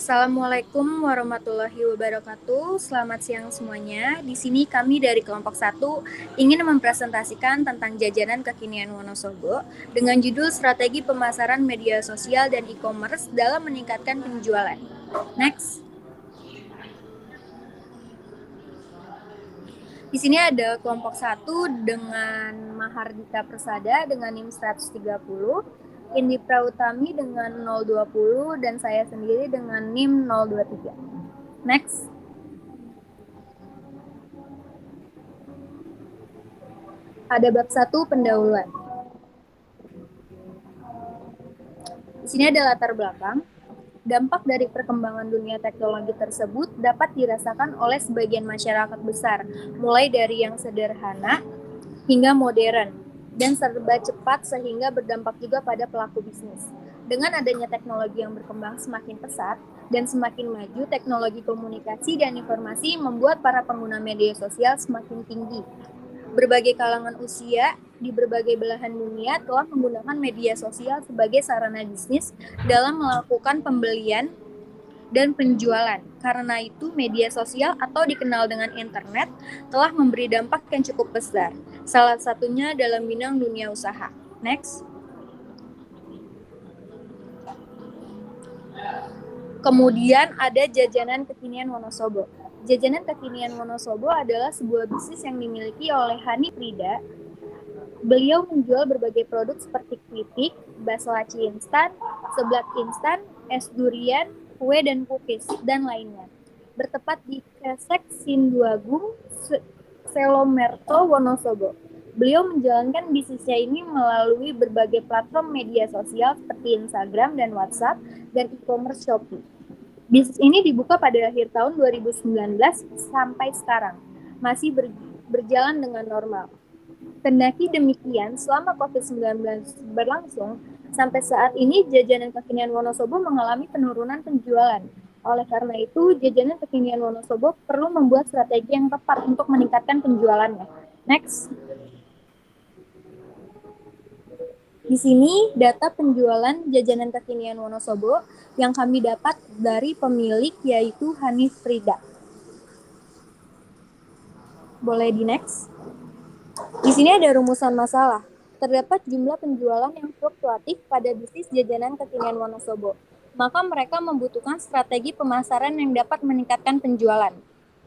Assalamualaikum warahmatullahi wabarakatuh. Selamat siang semuanya. Di sini kami dari kelompok 1 ingin mempresentasikan tentang jajanan kekinian Wonosobo dengan judul Strategi Pemasaran Media Sosial dan E-commerce dalam meningkatkan penjualan. Next. Di sini ada kelompok 1 dengan Mahardika Persada dengan NIM 130, Indi Prautami dengan 020, dan saya sendiri dengan NIM 023. Next. Ada bab 1 pendahuluan. Di sini ada latar belakang. Dampak dari perkembangan dunia teknologi tersebut dapat dirasakan oleh sebagian masyarakat besar, mulai dari yang sederhana hingga modern, dan serba cepat sehingga berdampak juga pada pelaku bisnis. Dengan adanya teknologi yang berkembang semakin pesat dan semakin maju, teknologi komunikasi dan informasi membuat para pengguna media sosial semakin tinggi. Berbagai kalangan usia di berbagai belahan dunia telah menggunakan media sosial sebagai sarana bisnis dalam melakukan pembelian dan penjualan. Karena itu, media sosial atau dikenal dengan internet telah memberi dampak yang cukup besar. Salah satunya dalam bidang dunia usaha. Next. Kemudian ada jajanan kekinian Wonosobo. Jajanan kekinian Wonosobo adalah sebuah bisnis yang dimiliki oleh Hani Frida. Beliau menjual berbagai produk seperti keripik, bakso aci instan, seblak instan, es durian, kue dan cookies, dan lainnya. Bertepat di Kresek Sinduagung, Selomerto, Wonosobo. Beliau menjalankan bisnisnya ini melalui berbagai platform media sosial seperti Instagram dan WhatsApp dan e-commerce Shopee. Bisnis ini dibuka pada akhir tahun 2019 sampai sekarang, masih berjalan dengan normal. Kendati demikian, selama COVID-19 berlangsung, sampai saat ini jajanan kekinian Wonosobo mengalami penurunan penjualan. Oleh karena itu, jajanan kekinian Wonosobo perlu membuat strategi yang tepat untuk meningkatkan penjualannya. Next. Di sini data penjualan jajanan kekinian Wonosobo yang kami dapat dari pemilik, yaitu Hanif Frida. Boleh di next. Di sini ada rumusan masalah. Terdapat jumlah penjualan yang fluktuatif pada bisnis jajanan kekinian Wonosobo. Maka mereka membutuhkan strategi pemasaran yang dapat meningkatkan penjualan.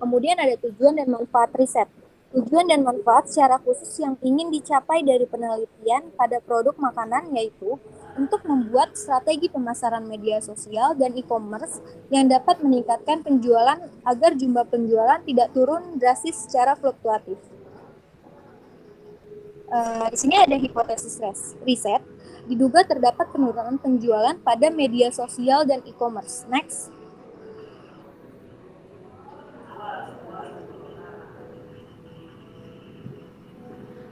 Kemudian ada tujuan dan manfaat riset. Tujuan dan manfaat secara khusus yang ingin dicapai dari penelitian pada produk makanan yaitu untuk membuat strategi pemasaran media sosial dan e-commerce yang dapat meningkatkan penjualan agar jumlah penjualan tidak turun drastis secara fluktuatif. Di sini ada hipotesis riset. Diduga terdapat penurunan penjualan pada media sosial dan e-commerce. Next.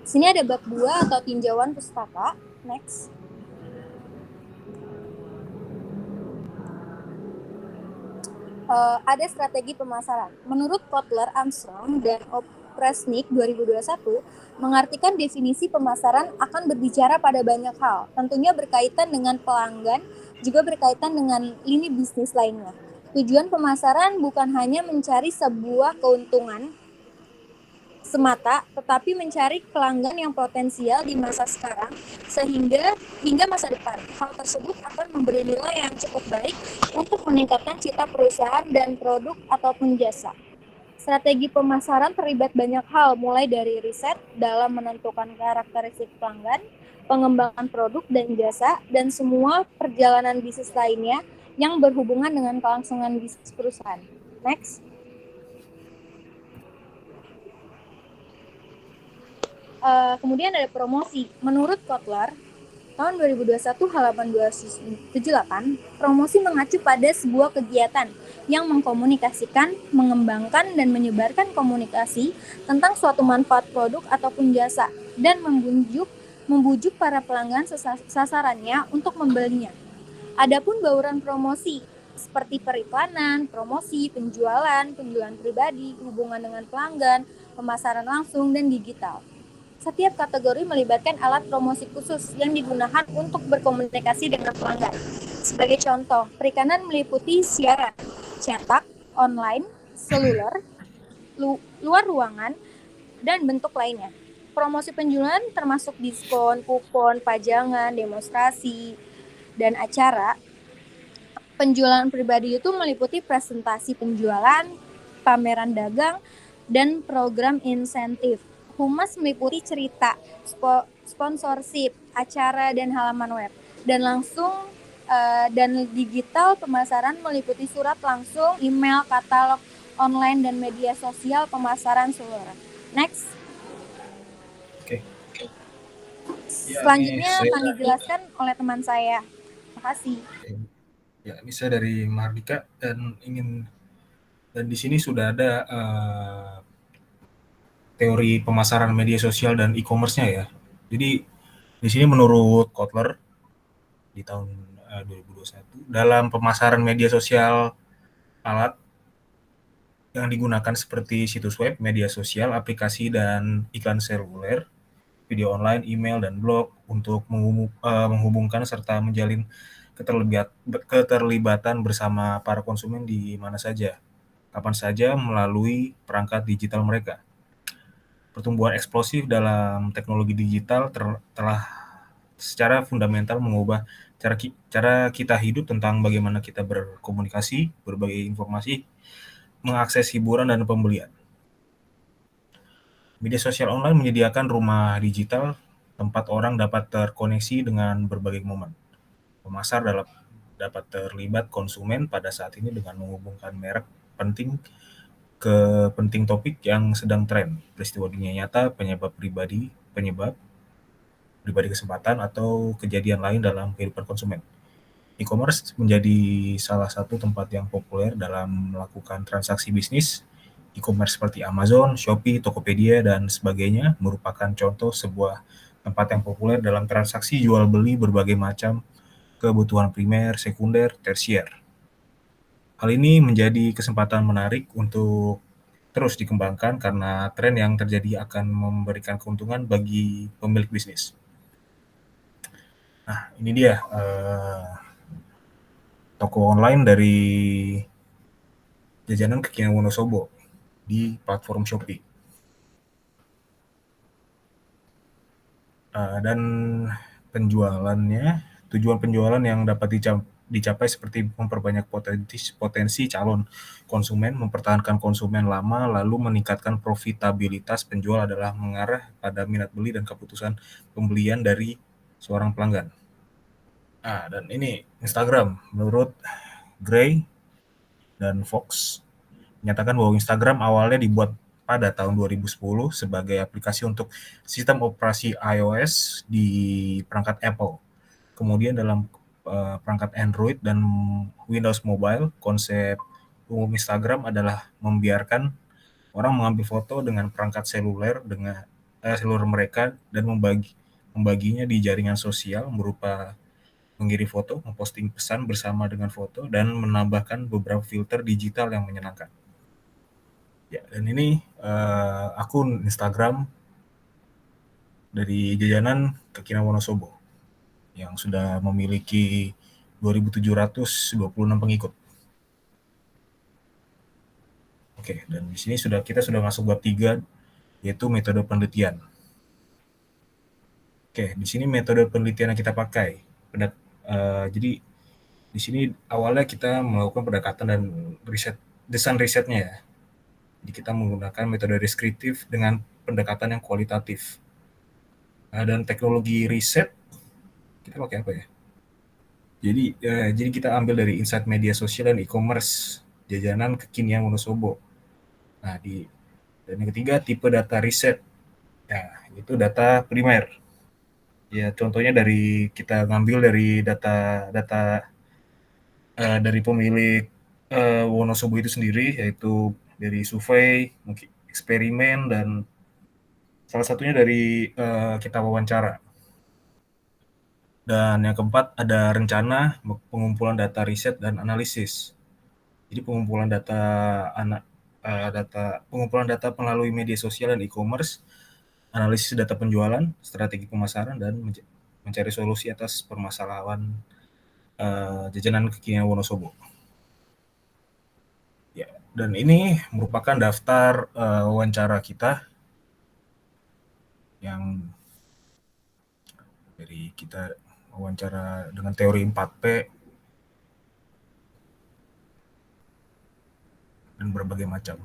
Di sini ada bab 2 atau tinjauan pustaka. Next. Ada strategi pemasaran. Menurut Kotler, Armstrong, dan Opresnik 2021, mengartikan definisi pemasaran akan berbicara pada banyak hal. Tentunya berkaitan dengan pelanggan, juga berkaitan dengan lini bisnis lainnya. Tujuan pemasaran bukan hanya mencari sebuah keuntungan semata, tetapi mencari pelanggan yang potensial di masa sekarang hingga masa depan. Hal tersebut akan memberi nilai yang cukup baik untuk meningkatkan citra perusahaan dan produk ataupun jasa. Strategi pemasaran terlibat banyak hal, mulai dari riset dalam menentukan karakteristik pelanggan, pengembangan produk dan jasa, dan semua perjalanan bisnis lainnya yang berhubungan dengan kelangsungan bisnis perusahaan. Next. Kemudian ada promosi. Menurut Kotler, tahun 2021 halaman 278, promosi mengacu pada sebuah kegiatan yang mengkomunikasikan, mengembangkan, dan menyebarkan komunikasi tentang suatu manfaat produk ataupun jasa dan membujuk para pelanggan sasarannya untuk membelinya. Adapun bauran promosi seperti periklanan, promosi, penjualan pribadi, hubungan dengan pelanggan, pemasaran langsung, dan digital. Setiap kategori melibatkan alat promosi khusus yang digunakan untuk berkomunikasi dengan pelanggan. Sebagai contoh, perikanan meliputi siaran, cetak, online, seluler, luar ruangan, dan bentuk lainnya. Promosi penjualan termasuk diskon, kupon, pajangan, demonstrasi, dan acara. Penjualan pribadi itu meliputi presentasi penjualan, pameran dagang, dan program insentif. Humas meliputi cerita, sponsorship, acara, dan halaman web. Dan dan digital pemasaran meliputi surat langsung, email, katalog online, dan media sosial pemasaran seluruh. Next. Oke. Selanjutnya akan dijelaskan oleh teman saya. Terima kasih. Ya, ini saya dari Mardika dan di sini sudah ada teori pemasaran media sosial dan e-commerce-nya ya. Jadi di sini menurut Kotler di tahun 2021 dalam pemasaran media sosial, alat yang digunakan seperti situs web, media sosial, aplikasi dan iklan seluler, video online, email, dan blog untuk menghubungkan serta menjalin keterlibatan bersama para konsumen di mana saja, kapan saja melalui perangkat digital mereka. Pertumbuhan eksplosif dalam teknologi digital telah secara fundamental mengubah cara kita hidup tentang bagaimana kita berkomunikasi, berbagai informasi, mengakses hiburan dan pembelian. Media sosial online menyediakan rumah digital tempat orang dapat terkoneksi dengan berbagai momen. Pemasar dapat terlibat konsumen pada saat ini dengan menghubungkan merek penting ke penting topik yang sedang tren, peristiwa dunia nyata, penyebab pribadi kesempatan, atau kejadian lain dalam kehidupan konsumen. E-commerce menjadi salah satu tempat yang populer dalam melakukan transaksi bisnis. E-commerce seperti Amazon, Shopee, Tokopedia, dan sebagainya merupakan contoh sebuah tempat yang populer dalam transaksi jual beli berbagai macam kebutuhan primer, sekunder, tersier. Hal ini menjadi kesempatan menarik untuk terus dikembangkan karena tren yang terjadi akan memberikan keuntungan bagi pemilik bisnis. Nah, ini dia toko online dari jajanan kekinian Wonosobo di platform Shopee. Dan tujuan penjualan yang dapat dicapai seperti memperbanyak potensi calon konsumen, mempertahankan konsumen lama, lalu meningkatkan profitabilitas penjual adalah mengarah pada minat beli dan keputusan pembelian dari seorang pelanggan. Dan ini Instagram. Menurut Gray dan Fox menyatakan bahwa Instagram awalnya dibuat pada tahun 2010 sebagai aplikasi untuk sistem operasi iOS di perangkat Apple. Kemudian dalam perangkat Android dan Windows Mobile, konsep umum Instagram adalah membiarkan orang mengambil foto dengan perangkat seluler mereka dan membaginya di jaringan sosial berupa mengirim foto, memposting pesan bersama dengan foto, dan menambahkan beberapa filter digital yang menyenangkan. Ya, dan ini akun Instagram dari jajanan kekinian Wonosobo yang sudah memiliki 2.726 pengikut. Oke, dan di sini kita sudah masuk bab 3, yaitu metode penelitian. Oke, di sini metode penelitian yang kita pakai. Jadi di sini awalnya kita melakukan pendekatan dan desain risetnya ya. Jadi kita menggunakan metode deskriptif dengan pendekatan yang kualitatif. Dan teknologi riset kita pakai apa ya? Jadi kita ambil dari insight media sosial dan e-commerce jajanan kekinian Wonosobo. Dan yang ketiga tipe data riset. Itu data primer. Ya, contohnya kita ngambil dari data dari pemilik Wonosobo itu sendiri, yaitu dari survei, mungkin eksperimen, dan salah satunya dari kita wawancara. Dan yang keempat ada rencana pengumpulan data riset dan analisis. Jadi pengumpulan data melalui media sosial dan e-commerce analisis data penjualan, strategi pemasaran, dan mencari solusi atas permasalahan jajanan kekinian Wonosobo. Ya, dan ini merupakan daftar wawancara kita yang dari kita wawancara dengan teori 4P dan berbagai macam.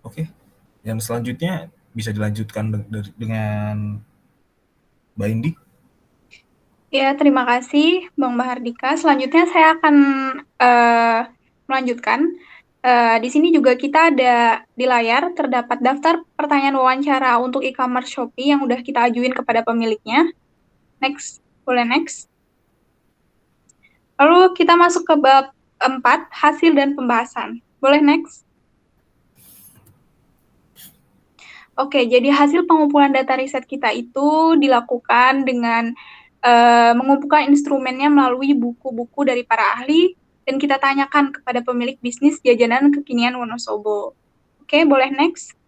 Oke, yang selanjutnya bisa dilanjutkan dengan Mbak Indi. Ya, terima kasih Bang Bahardika. Selanjutnya saya akan melanjutkan. Di sini juga kita ada di layar terdapat daftar pertanyaan wawancara untuk e-commerce Shopee yang udah kita ajuin kepada pemiliknya. Next, boleh next. Lalu kita masuk ke bab 4, hasil dan pembahasan. Boleh next. Oke, jadi hasil pengumpulan data riset kita itu dilakukan dengan mengumpulkan instrumennya melalui buku-buku dari para ahli, dan kita tanyakan kepada pemilik bisnis jajanan kekinian Wonosobo. Oke, boleh next.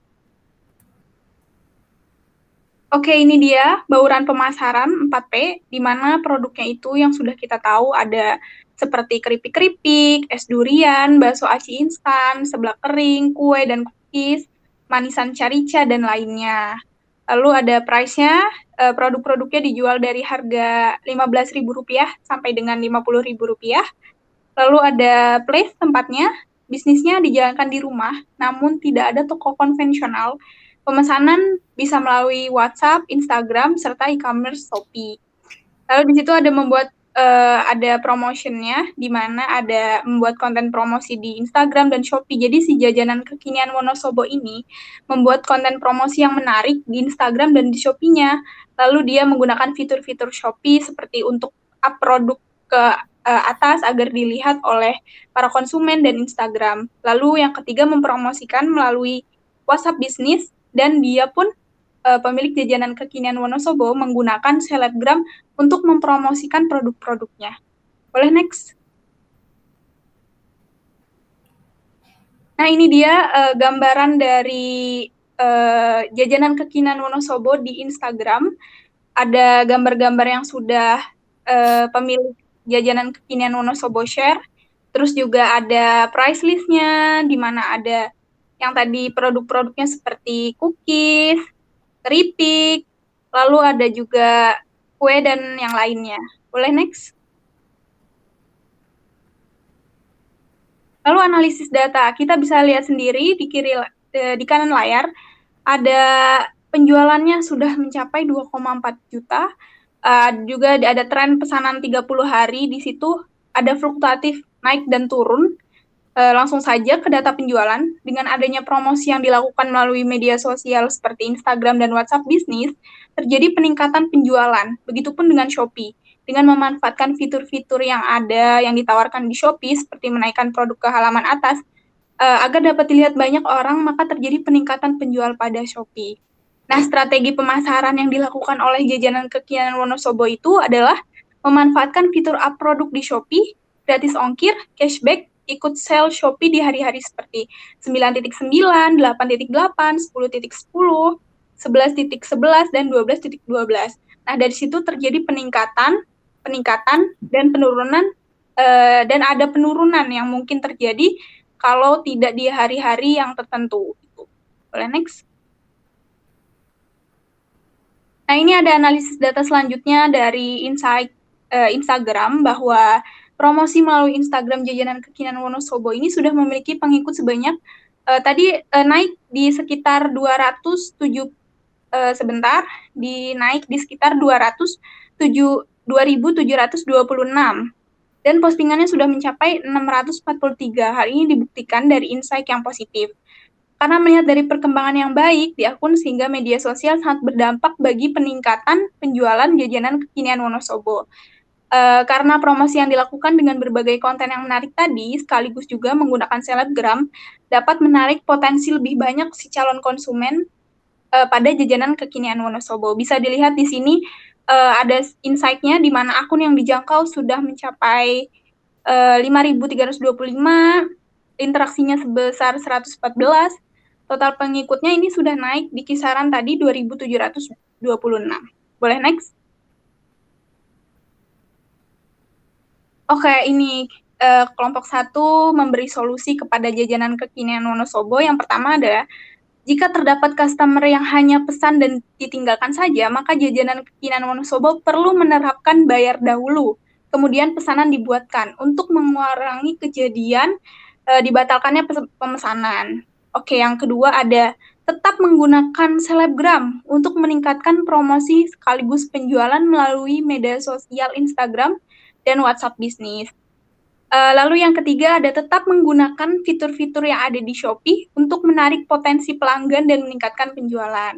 Oke, ini dia bauran pemasaran 4P, di mana produknya itu yang sudah kita tahu ada seperti keripik-keripik, es durian, bakso aci instan, seblak kering, kue dan cookies, manisan carica, dan lainnya. Lalu ada price-nya, produk-produknya dijual dari harga Rp15.000 sampai dengan Rp50.000. Lalu ada place tempatnya, bisnisnya dijalankan di rumah, namun tidak ada toko konvensional. Pemesanan bisa melalui WhatsApp, Instagram, serta e-commerce Shopee. Lalu di situ ada membuat ada promotionnya, di mana ada membuat konten promosi di Instagram dan Shopee. Jadi si jajanan kekinian Wonosobo ini membuat konten promosi yang menarik di Instagram dan di Shopee-nya. Lalu dia menggunakan fitur-fitur Shopee seperti untuk up produk ke atas agar dilihat oleh para konsumen dan Instagram. Lalu yang ketiga mempromosikan melalui WhatsApp bisnis, dan dia pun pemilik jajanan kekinian Wonosobo menggunakan selebgram untuk mempromosikan produk-produknya. Boleh next? Nah, ini dia gambaran dari jajanan kekinian Wonosobo di Instagram. Ada gambar-gambar yang sudah pemilik jajanan kekinian Wonosobo share. Terus juga ada price list-nya, di mana ada yang tadi produk-produknya seperti cookies, keripik, lalu ada juga kue dan yang lainnya. Boleh next? Lalu analisis data, kita bisa lihat sendiri di kanan layar ada penjualannya sudah mencapai 2,4 juta. Juga ada tren pesanan 30 hari, di situ ada fluktuatif naik dan turun. Langsung saja ke data penjualan. Dengan adanya promosi yang dilakukan melalui media sosial seperti Instagram dan WhatsApp bisnis, terjadi peningkatan penjualan. Begitupun dengan Shopee. Dengan memanfaatkan fitur-fitur yang ada, yang ditawarkan di Shopee, seperti menaikkan produk ke halaman atas, agar dapat dilihat banyak orang, maka terjadi peningkatan penjual pada Shopee. Nah, strategi pemasaran yang dilakukan oleh jajanan kekinian Wonosobo itu adalah memanfaatkan fitur up produk di Shopee, gratis ongkir, cashback, ikut sale Shopee di hari-hari seperti 9.9, 8.8, 10.10, 11.11, dan 12.12. Nah, dari situ terjadi peningkatan dan penurunan, dan ada penurunan yang mungkin terjadi kalau tidak di hari-hari yang tertentu. Boleh next? Nah, ini ada analisis data selanjutnya dari Instagram, bahwa promosi melalui Instagram jajanan kekinian Wonosobo ini sudah memiliki pengikut sebanyak naik di sekitar 207 naik di sekitar 2.726, dan postingannya sudah mencapai 643. Hal ini dibuktikan dari insight yang positif. Karena melihat dari perkembangan yang baik di akun, sehingga media sosial sangat berdampak bagi peningkatan penjualan jajanan kekinian Wonosobo. Karena promosi yang dilakukan dengan berbagai konten yang menarik tadi, sekaligus juga menggunakan selebgram, dapat menarik potensi lebih banyak si calon konsumen pada jajanan kekinian Wonosobo. Bisa dilihat di sini ada insight-nya, di mana akun yang dijangkau sudah mencapai 5.325, interaksinya sebesar 114, Total pengikutnya ini sudah naik di kisaran tadi 2.726. Boleh next? Oke, ini kelompok 1 memberi solusi kepada jajanan kekinian Wonosobo. Yang pertama adalah, jika terdapat customer yang hanya pesan dan ditinggalkan saja, maka jajanan kekinian Wonosobo perlu menerapkan bayar dahulu, kemudian pesanan dibuatkan untuk mengurangi kejadian dibatalkannya pemesanan. Oke, yang kedua ada tetap menggunakan selebgram untuk meningkatkan promosi sekaligus penjualan melalui media sosial Instagram dan WhatsApp bisnis. Lalu yang ketiga ada tetap menggunakan fitur-fitur yang ada di Shopee untuk menarik potensi pelanggan dan meningkatkan penjualan.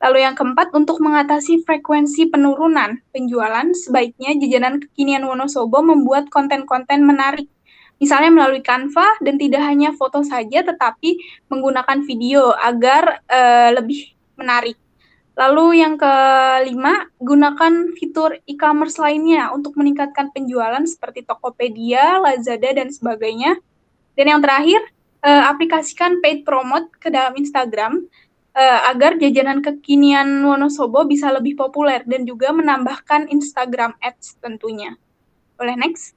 Lalu yang keempat, untuk mengatasi frekuensi penurunan penjualan, sebaiknya jajanan kekinian Wonosobo membuat konten-konten menarik. Misalnya melalui Canva dan tidak hanya foto saja, tetapi menggunakan video agar lebih menarik. Lalu yang kelima, gunakan fitur e-commerce lainnya untuk meningkatkan penjualan seperti Tokopedia, Lazada, dan sebagainya. Dan yang terakhir, aplikasikan paid promote ke dalam Instagram agar jajanan kekinian Wonosobo bisa lebih populer dan juga menambahkan Instagram Ads tentunya. Boleh next?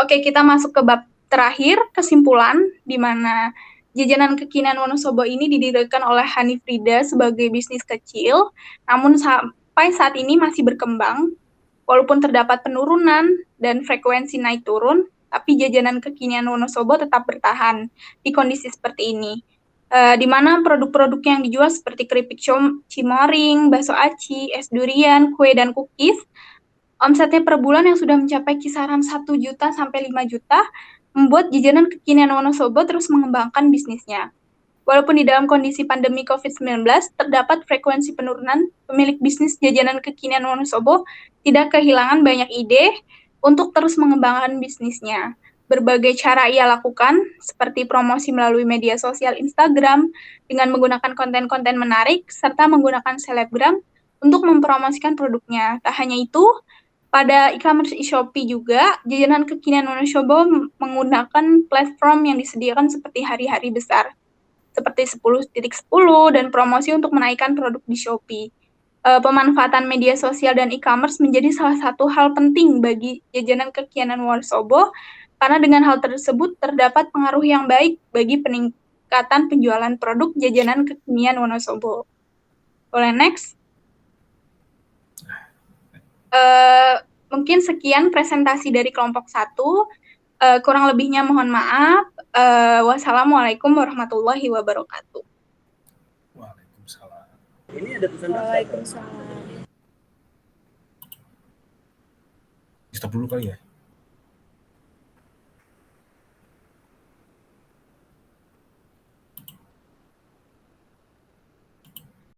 Oke, kita masuk ke bab terakhir, kesimpulan, di mana jajanan kekinian Wonosobo ini didirikan oleh Hani Frida sebagai bisnis kecil, namun sampai saat ini masih berkembang. Walaupun terdapat penurunan dan frekuensi naik turun, tapi jajanan kekinian Wonosobo tetap bertahan di kondisi seperti ini. Di mana produk-produk yang dijual seperti keripik cimoring, bakso aci, es durian, kue, dan cookies, omsetnya per bulan yang sudah mencapai kisaran 1 juta sampai 5 juta, membuat jajanan kekinian Wonosobo terus mengembangkan bisnisnya. Walaupun di dalam kondisi pandemi COVID-19, terdapat frekuensi penurunan, pemilik bisnis jajanan kekinian Wonosobo tidak kehilangan banyak ide untuk terus mengembangkan bisnisnya. Berbagai cara ia lakukan, seperti promosi melalui media sosial Instagram, dengan menggunakan konten-konten menarik, serta menggunakan selebgram untuk mempromosikan produknya. Tak hanya itu, pada e-commerce e-Shopee juga, jajanan kekinian Wonosobo menggunakan platform yang disediakan seperti hari-hari besar, seperti 10.10 dan promosi untuk menaikkan produk di Shopee. Pemanfaatan media sosial dan e-commerce menjadi salah satu hal penting bagi jajanan kekinian Wonosobo, karena dengan hal tersebut terdapat pengaruh yang baik bagi peningkatan penjualan produk jajanan kekinian Wonosobo. Boleh next? Mungkin sekian presentasi dari kelompok 1. Kurang lebihnya mohon maaf. Wassalamualaikum warahmatullahi wabarakatuh. Waalaikumsalam. Ini ada pesan Waalaikumsalam. Stop dulu kali ya.